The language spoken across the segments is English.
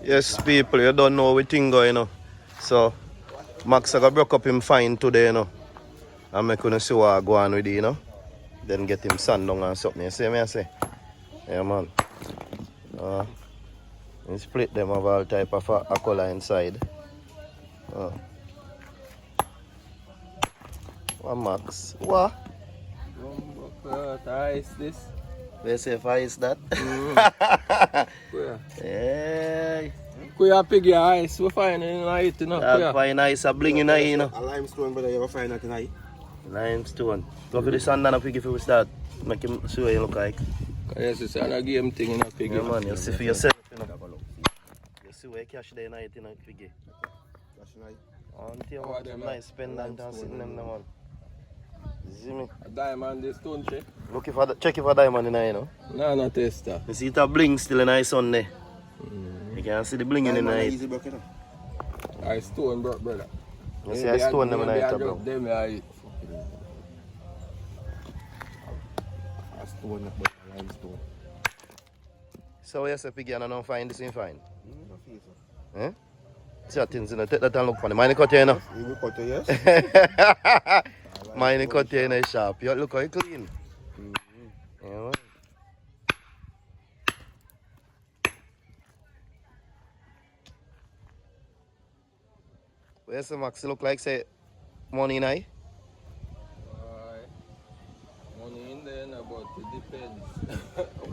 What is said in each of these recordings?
Yes, people, you don't know what thing going, So, Max I broke up him fine today, And me couldn't see what I go on with it, Then get him sand down and something. You see me, I say? Yeah, man. And split them of all type of a color inside. What, Max? What? Ice this. They say if I is that? Hey. Kuya piggy ice, we find it in it, That fine ice a bling in it, A limestone, brother, you ever find that tonight? Limestone. Go for the sand and a piggy if we start. Make him see what you look like. Yes, it's a game thing in a piggy. Yeah, man, you see for yourself, You see where cash there in it, piggy. Cash tonight? Until you want some nice pendant and sitting them, man. See me? A diamond, this stone check. Check if a diamond in it, No, not tester. You see it a bling still in the sun there. You can see the bling in the Easy broke, I stone broke, brother. You see I stone them in the bro. Them I eat. A stone, but a limestone. So you say piggy and I don't find this in fine? I feel so. Eh? See how things, take that and look for the mine cut here, You will cut it, yes? Mine cut here in the shop. You look how it clean. Yeah, man. Where's the Max? Look like say money in I? Money in there, but it depends.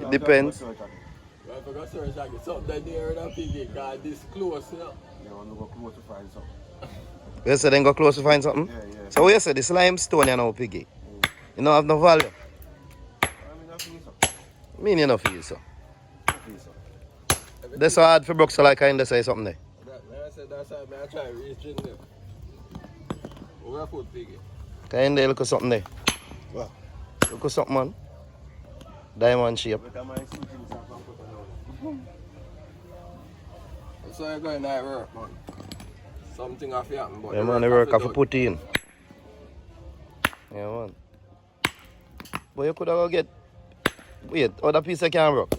It depends. I forgot search I get something there in a piggy, because this close, Yeah, I want to go close to find something. You say then go close to find something? Yeah. So where you say this limestone you know piggy? You don't have no value? I mean, I feel so. Mean you don't feel so. I feel so. That's so hard for Brooks so like kind of say something there. I said that's how I try to reach in there. Where put piggy? Kind of look at something there. What? Look at something, man. Diamond shape. So you're going to work, man. Something have to happen, but Yeah, man, the work have to put in. Yeah, man. But you could have go get... Wait, other piece of can work.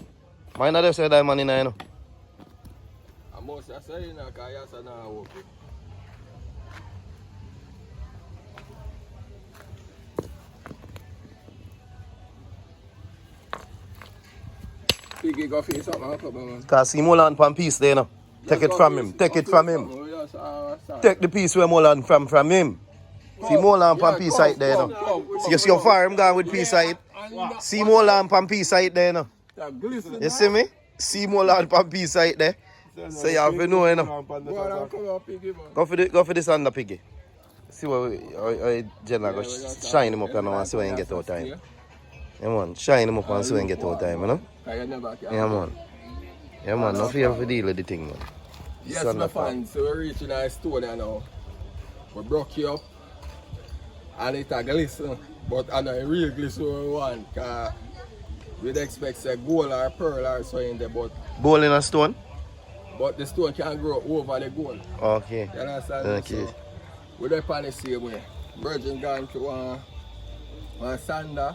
Mine not just say diamond in there, I must say, you know, because you say now work. Piggy go feel something, man. Because see Molan pan piece there, Take it from him. Take it from him. Take the piece where Molan from him. See Molan pan piece right there, See you see how far him gone with piece right? See Molan pan piece right there, You see me? See Molan pan piece right there. So you have to know, Go for this under piggy. See what Jenna go shine him up and see when he get out time. Yeah, man. Shine him up and see when he get out time, Yeah, man. Yeah, man. No fear for deal with the thing, man. Yes, my fans. So we're reaching our store now. We broke you up. And it's a glisten. But I know a real glisten we want. Because we'd expect a gold or pearl or so in there. But Gold in a stone? But the stone can grow over the gold. Okay. You understand? Okay. So, we're on the same way. Virgin gone to one sander.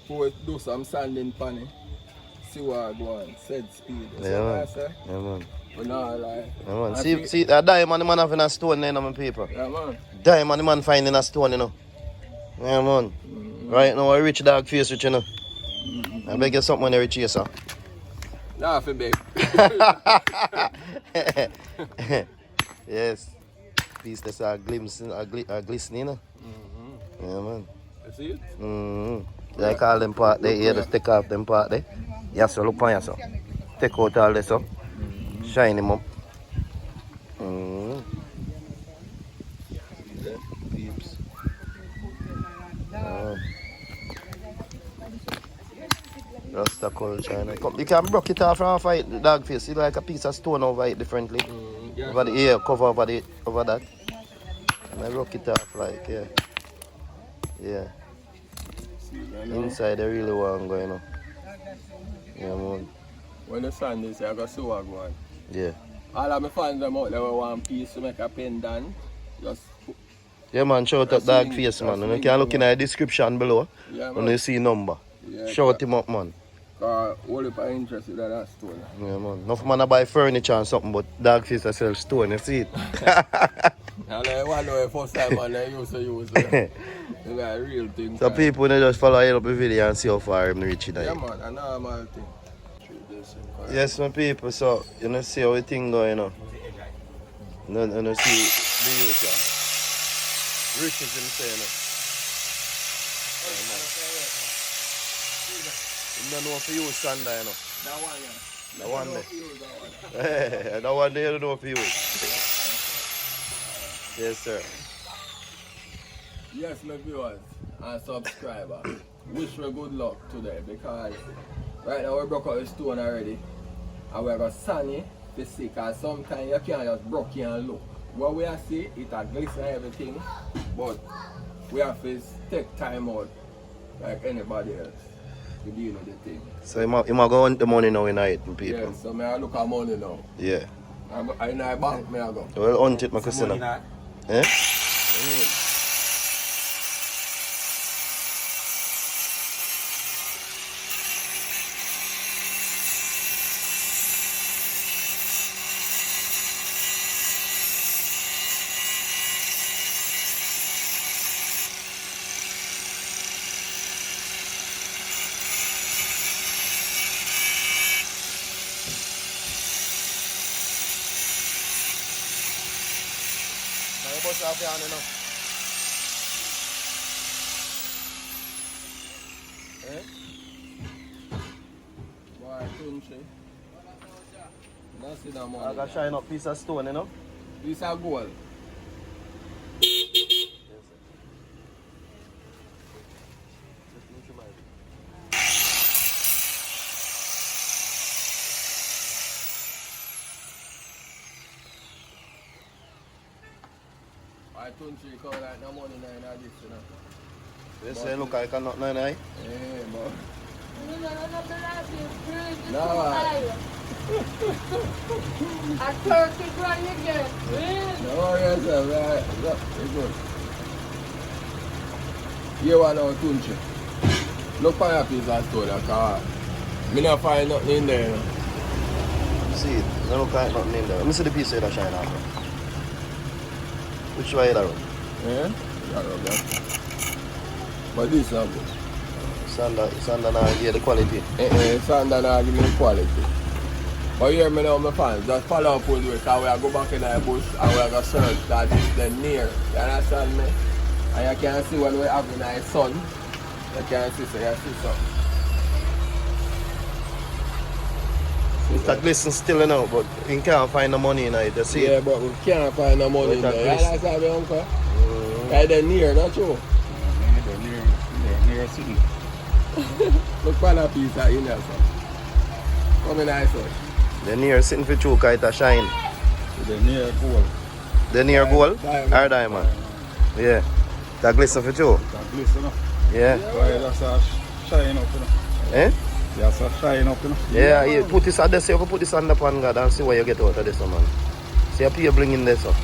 For do some sanding panny. See what I go on. Said speed. Yeah, man. Yeah, man. But no, like. Yeah, man. See that diamond the man having a stone there in my paper. Yeah, man. Diamond the man finding a stone, Yeah, man. Right now, a rich dog face rich, I beg you something when you rich here, sir. Nah, for big. Yes. Piece that's a glistening, Yeah, man. You see it? They call them part there, here, just take off them part there. Yes, so look on yourself. Take out all this up. Shine him up. Peeps. Rasta culture. You can break it off from fight the dog face. It's like a piece of stone over it differently. Over the ear, cover over that. And I rock it off like, yeah. Inside, I really want to go, Yeah, man. When the sun is, I got so go on. Yeah. All of my fans them out there with one piece to make a pendant. Just Yeah, man, shout out dog face, man. You can look in the description below. Yeah, when you see number. Yeah, Shout him up, man. Cause all if I interested in that stone. Yeah, man. Enough man buy furniture and something, but dog face that sell stone, you see it? And I want to know the first time man I used to use it. It's like a real thing. So people they just follow you up the video and see how far him reach it. Yeah man, a normal thing. Yes, my people, so you know see how the thing going, you know. You know see the youth, yeah. Rich is insane, you know. You don't know for you, Sander, you know. That one, yeah. That one there. That That one there, you don't know for you. Yes, sir. Yes, my viewers and subscribers, wish we good luck today because right now we broke out the stone already and we got sunny to see because sometimes you can't just broke in and look. What we are see, it a glisten and everything, but we have to take time out like anybody else to deal with the thing. So you might go on the money now in night, people. Yeah, so I look at money now. Yeah. I in my bank, I go. Well, hunt it, my cousin. Eh? Bust off your hand, you know. Eh? Boy, country. That's it, I man. got shine up piece of stone, you know. This a gold. I don't see how like no money in this, you know. You say look like a nut nine eye? Yeah, but No, no, a 30 grand again. Really? no, yes, sir, right. Look, it's good. You want to country. Look for your piece of stone, because I don't find nothing in there, you know. See it. You look like nothing in there. Let me see the piece that shine out. Which way that run? Yeah? Yeah, okay. But this is not good. Sander now give the quality. Sander now give me the quality. But hear me now, my fans, just follow up with me because we are go back in the bush and we are going to search that is the near. You understand me? And you can see when we have in the sun, you can see, so you see something. Mr. Glisten still you know, but he can't find the money in it. You see Yeah, it? but we can't find no money in With there. that You understand me, uncle? Right there near, not true? Near city. Look for that piece of in there, sir. Come in there, sir. The near sitting for choke, it a shine. The near goal. The near goal Diamond. or diamond. Yeah. That glisten for choke. That glisten up. Yeah. Why that's a shine up, you know. Eh? That's a shine up, you know. Yeah, you put this on this, you put this on the pan, God, and see what you get out of this, man. See a people bring in this, so.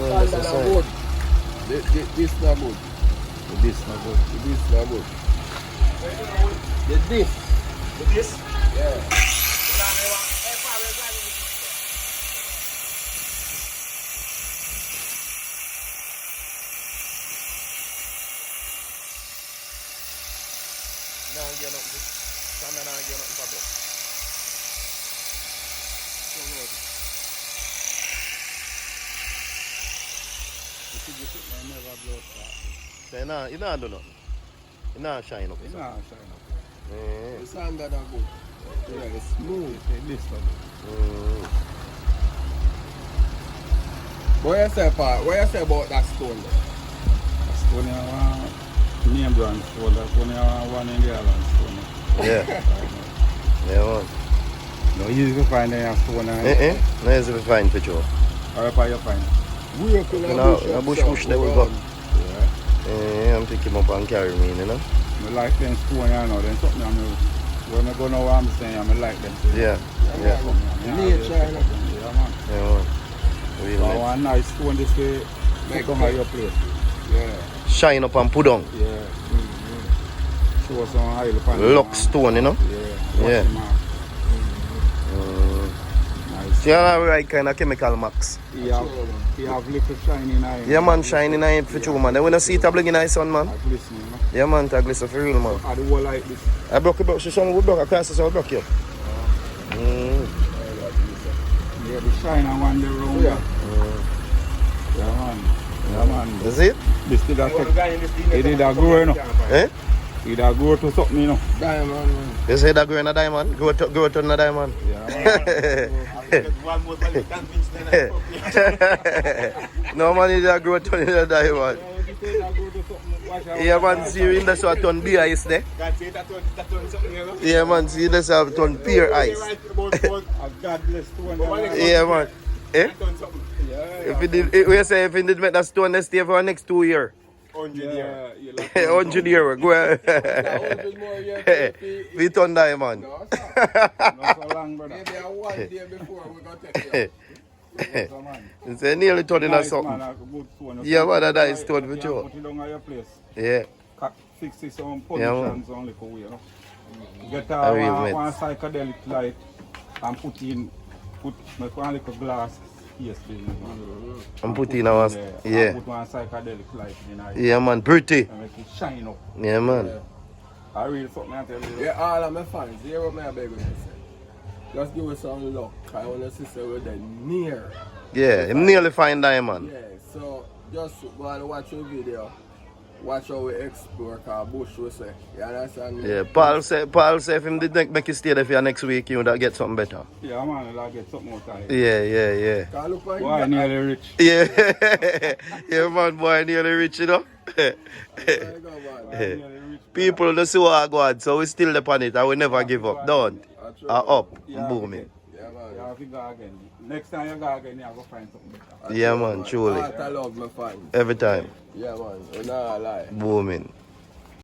That's not good. This not good. This not good. This not good. This. This? Yeah. So you know do nothing. You know shine up. It's not shine up. The sand that are good. Yeah, it's smooth. This not good. What you say, Pa? What you say about that stone? That's one name brand stone. That's one in the island stone. Yeah. Yeah, man. No easy to find a stone. No easy to find for sure. Or if you find. We up in You a know, bush. a bush there we go. Yeah. I'm picking him up and carry me, you know. I like them stone, you know. Then something when I go now, I'm saying I like them. Too. Yeah. Yeah. Nature, Yeah, man. Yeah, man. Really So nice. one nice stone this way, Make come sense. at your place. Yeah. Shine up and put on. Yeah. show some oil pan. Luckstone, you know? Yeah. Yeah. Wash him off. Nice. So you have the right kind of chemical max. He have little shiny eye. Yeah, man, shining eye for true, man. Then when I see it, I bling in eye, son, man. I glisten, you know. Yeah, man, I glisten for real, man. I do all like this. I broke it, so some would broke, I can't say so I broke you. Yeah, the shine and one day round. Yeah. Yeah, man. Yeah, man. Is it? This did a it did a grow, you know. Eh? It a grow to something, you know. Diamond, man. You say that grow in a diamond? Grow to in a diamond? Yeah, No man, you just grow to in a diamond. Yeah, man, see you in the sort ton beer ice there. Yeah, man, see this have ton beer ice. a God bless to Yeah, man. Eh? If it did, we say if it did make that stone, let's stay for the next 2 years. 100 years. Go ahead. 100 more years. We turn diamond. No, sir. Not so long, brother. Maybe a 1 day before we got to take it. So, man. It's nearly turning or Nice, man, something. a good stone. Yeah, man, that is stone for You sure. Put it down at your place. Yeah. Fix it some Yeah, man. positions only for we, you know. Get Arrangement. one psychedelic light and make one little glass case business, man. And put in our... And Yeah. put one psychedelic light in it Yeah, man, pretty. and make it shine up. Yeah, man. I read something I tell you. Yeah, all of my fans, hear what I beg you to say. Just give us some luck. I want to see say we're there near. Yeah, him nearly find diamond. Yeah, so just go and watch your video. Watch how we explore, cause bush we say. You understand me? Yeah, Paul say if him did make you stay there for your next week, you would get something better. Yeah, man, I'll get something more time. Yeah. Cause look like Boy, nearly rich. Yeah. Yeah, man, boy, nearly rich, you know. man. Nearly rich. People don't see what I go on, so we still upon it. I will never give up. Don't. Up. Yeah, Booming. Yeah, man. You have to go again. Next time you go again, you have to find something better. Yeah, man, truly. I love my fans. Every time. Yeah, man. We're not lie. Booming.